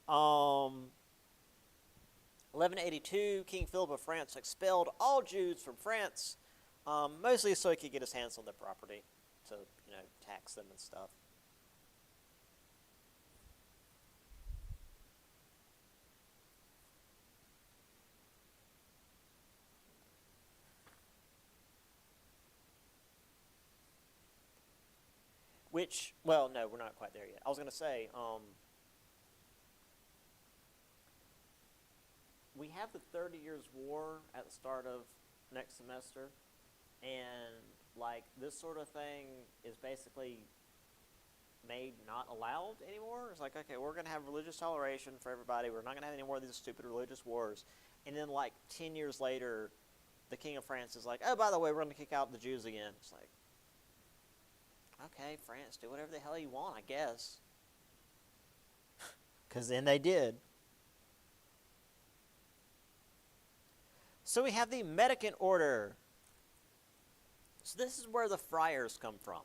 1182, King Philip of France expelled all Jews from France, mostly so he could get his hands on their property to, tax them and stuff. Which, well, no, we're not quite there yet. I was going to say, we have the 30 Years' War at the start of next semester, and, like, this sort of thing is basically made not allowed anymore. It's like, okay, we're going to have religious toleration for everybody. We're not going to have any more of these stupid religious wars. And then, like, 10 years later, the King of France is like, oh, by the way, we're going to kick out the Jews again. It's like, okay, France, do whatever the hell you want, I guess. Because then they did. So we have the Mendicant Order. So this is where the friars come from.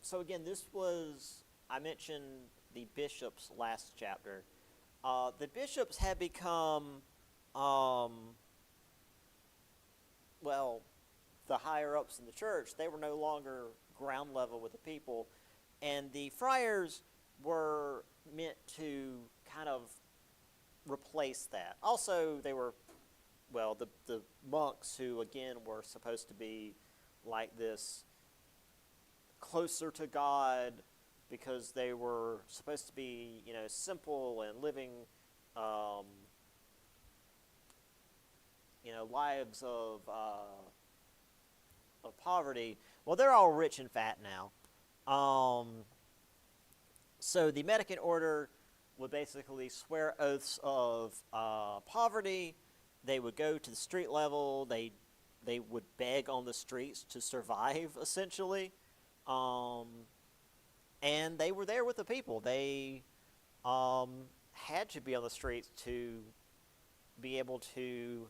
So again, this was, I mentioned the bishops last chapter. The bishops had become, well, the higher-ups in the church. They were no longer ground level with the people. And the friars were meant to kind of replace that. Also, they were, well, the monks who, again, were supposed to be like this closer to God because they were supposed to be, simple and living, lives of poverty. Well, they're all rich and fat now. So the Mendicant Order would basically swear oaths of poverty. They would go to the street level. They would beg on the streets to survive, essentially. And they were there with the people. They had to be on the streets to be able to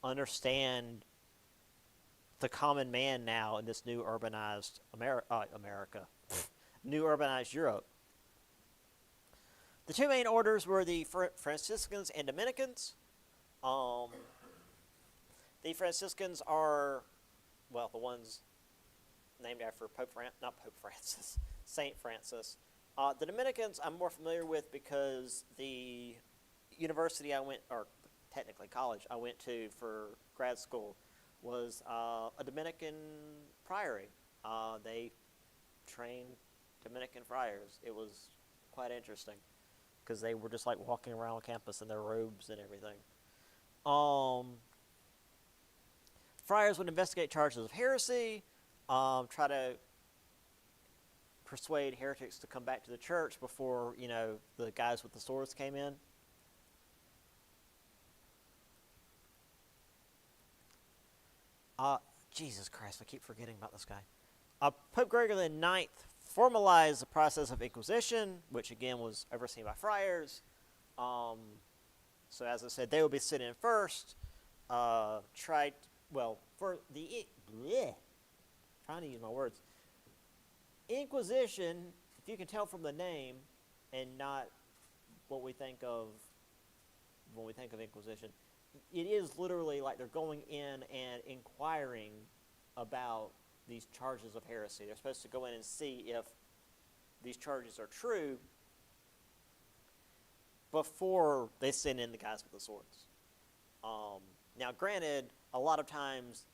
understand the common man now in this new urbanized America, new urbanized Europe. The two main orders were the Franciscans and Dominicans. The Franciscans are, well, the ones named after Saint Francis. The Dominicans I'm more familiar with because the university I went, or technically college I went to for grad school, was a Dominican priory. They trained Dominican friars. It was quite interesting because they were just like walking around campus in their robes and everything. Friars would investigate charges of heresy, try to persuade heretics to come back to the church before, the guys with the swords came in. Jesus Christ, I keep forgetting about this guy. Pope Gregory IX formalized the process of Inquisition, which again was overseen by friars. So as I said, they would be sitting in first. For the trying to use my words. Inquisition, if you can tell from the name, and not what we think of when we think of Inquisition, it is literally like they're going in and inquiring about these charges of heresy. They're supposed to go in and see if these charges are true before they send in the guys with the swords. Now, granted, a lot of times,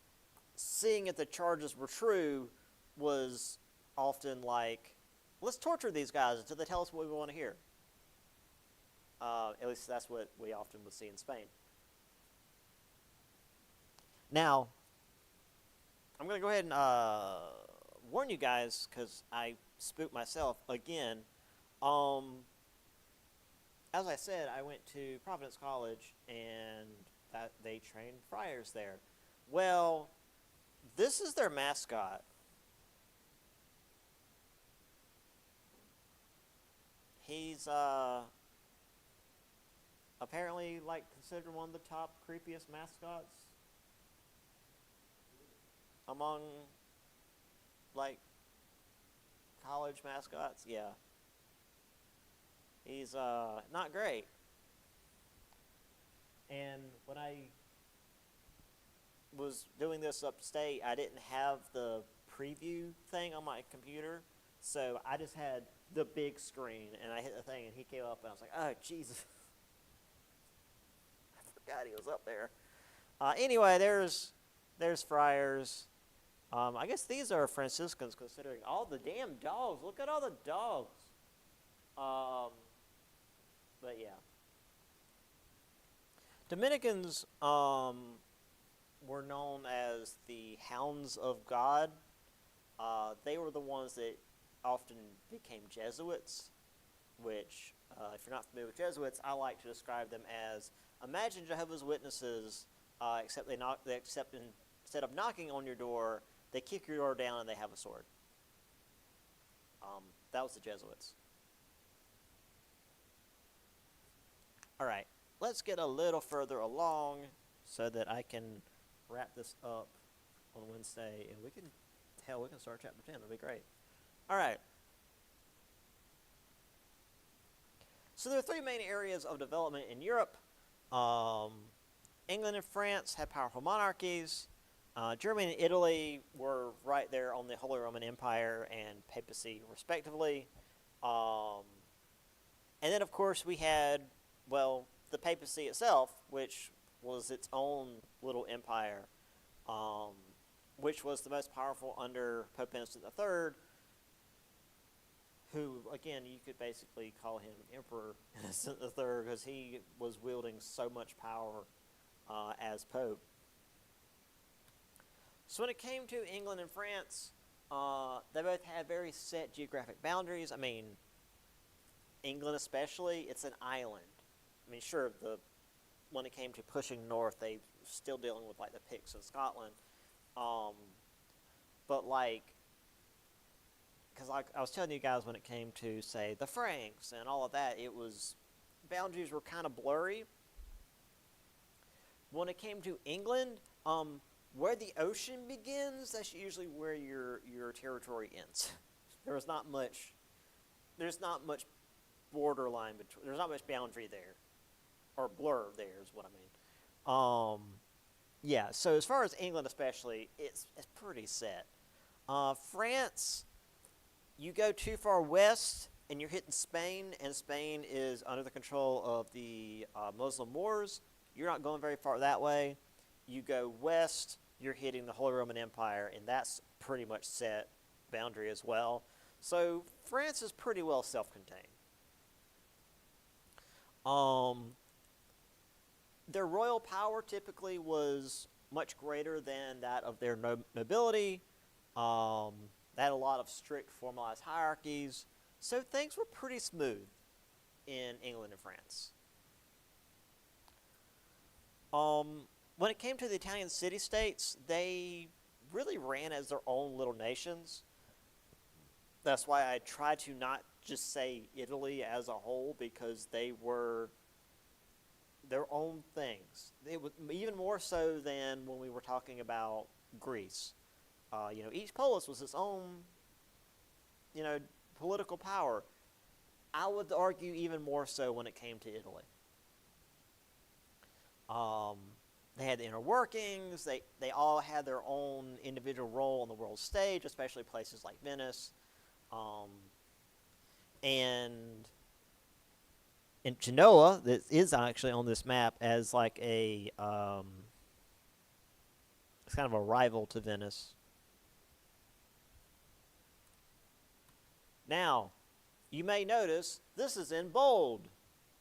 seeing if the charges were true was often like, let's torture these guys until they tell us what we want to hear. At least that's what we often would see in Spain. Now, I'm going to go ahead and warn you guys, because I spooked myself again. As I said, I went to Providence College, and they trained friars there. Well, this is their mascot. He's apparently considered one of the top creepiest mascots. among, like, college mascots. Yeah. He's not great. And when I was doing this upstate, I didn't have the preview thing on my computer, so I just had the big screen, and I hit the thing, and he came up, and I was like, oh, Jesus. I forgot he was up there. Anyway, there's Friars. I guess these are Franciscans, considering all the damn dogs. Look at all the dogs. But yeah. Dominicans were known as the Hounds of God. They were the ones that often became Jesuits, which, if you're not familiar with Jesuits, I like to describe them as, imagine Jehovah's Witnesses, except instead of knocking on your door, they kick your door down and they have a sword. That was the Jesuits. All right, let's get a little further along so that I can wrap this up on Wednesday, and we can start chapter 10. That'll be great. All right. So there are three main areas of development in Europe. England and France had powerful monarchies. Germany and Italy were right there on the Holy Roman Empire and papacy, respectively. And then, of course, we had, well, the papacy itself, which was its own little empire, which was the most powerful under Pope Innocent III, who, again, you could basically call him Emperor Innocent III because he was wielding so much power as Pope. So when it came to England and France, they both had very set geographic boundaries. I mean, England especially, it's an island. I mean, sure, when it came to pushing north, they were still dealing with, like, the Picts in Scotland. But, like, because like I was telling you guys when it came to, say, the Franks and all of that, boundaries were kind of blurry. When it came to England, where the ocean begins, that's usually where your territory ends. There's not much borderline between. There's not much boundary there, or blur there is what I mean. Yeah. So as far as England, especially, it's pretty set. France, you go too far west, and you're hitting Spain, and Spain is under the control of the Muslim Moors. You're not going very far that way. You go west, you're hitting the Holy Roman Empire, and that's pretty much set boundary as well. So France is pretty well self-contained. Their royal power typically was much greater than that of their nobility. They had a lot of strict formalized hierarchies. So things were pretty smooth in England and France. When it came to the Italian city-states, they really ran as their own little nations. That's why I try to not just say Italy as a whole, because they were their own things. They was even more so than when we were talking about Greece. Each polis was its own, political power. I would argue even more so when it came to Italy. They had the inner workings. They all had their own individual role on the world stage, especially places like Venice. And in Genoa, that is actually on this map as like it's kind of a rival to Venice. Now, you may notice this is in bold.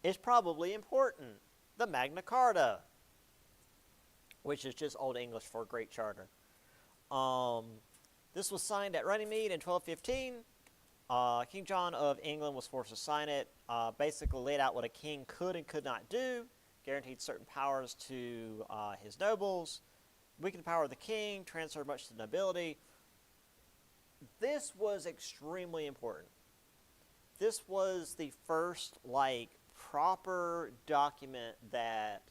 It's probably important. The Magna Carta, which is just Old English for Great Charter. This was signed at Runnymede in 1215. King John of England was forced to sign it. Basically laid out what a king could and could not do, guaranteed certain powers to his nobles, weakened the power of the king, transferred much to the nobility. This was extremely important. This was the first, proper document that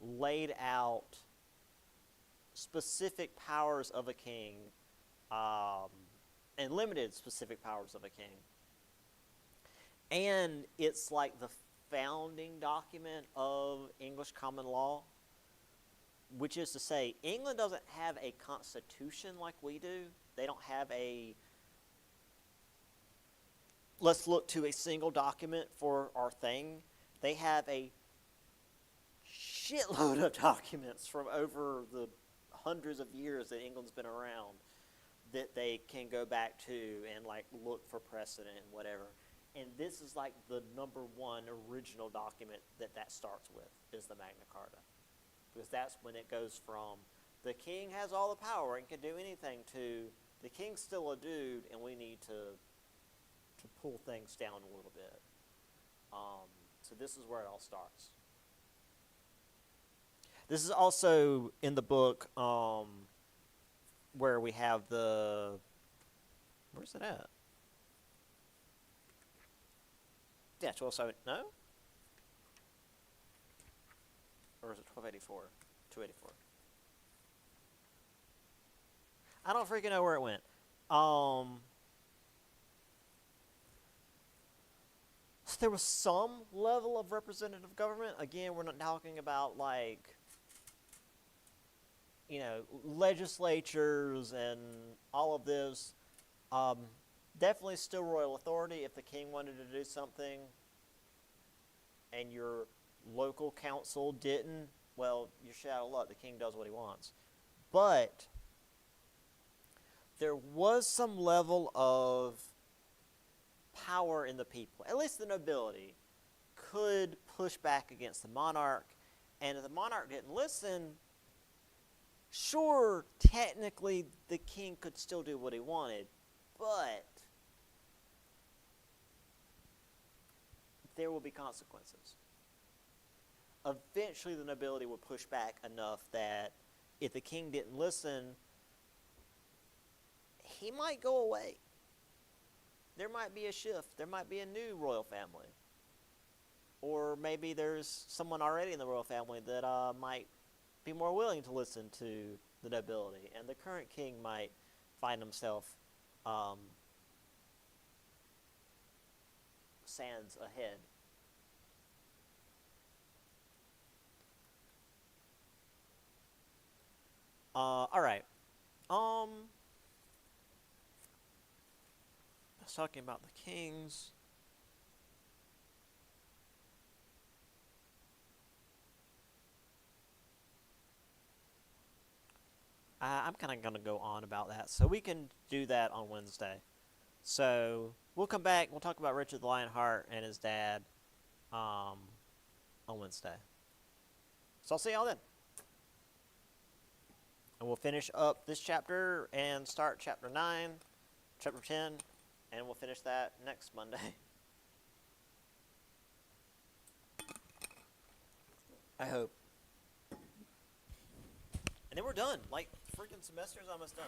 laid out specific powers of a king, and limited specific powers of a king. And it's like the founding document of English common law, which is to say, England doesn't have a constitution like we do. They don't have a, let's look to a single document for our thing. They have a shitload of documents from over the hundreds of years that England's been around that they can go back to and like look for precedent and whatever. And this is like the number one original document that starts with, is the Magna Carta. Because that's when it goes from the king has all the power and can do anything to the king's still a dude and we need to pull things down a little bit. So this is where it all starts. This is also in the book where we have the, where's it at? Yeah, 1270, no? Or is it 1284? 284. I don't freaking know where it went. So there was some level of representative government. Again, we're not talking about like, you know, legislatures and all of this. Definitely still royal authority. If the king wanted to do something and your local council didn't, well, you're shit out of luck. The king does what he wants. But there was some level of power in the people. At least the nobility could push back against the monarch. And if the monarch didn't listen, sure, technically the king could still do what he wanted. But there will be consequences. Eventually the nobility would push back enough that if the king didn't listen, he might go away. There might be a shift. There might be a new royal family. Or maybe there's someone already in the royal family that might be more willing to listen to the nobility. And the current king might find himself sands ahead. All right. I was talking about the kings. I'm kind of going to go on about that, so we can do that on Wednesday. So we'll come back. We'll talk about Richard the Lionheart and his dad on Wednesday. So I'll see y'all then. And we'll finish up this chapter and start chapter 9, chapter 10, and we'll finish that next Monday. I hope. And then we're done. Like, freaking semester's almost done.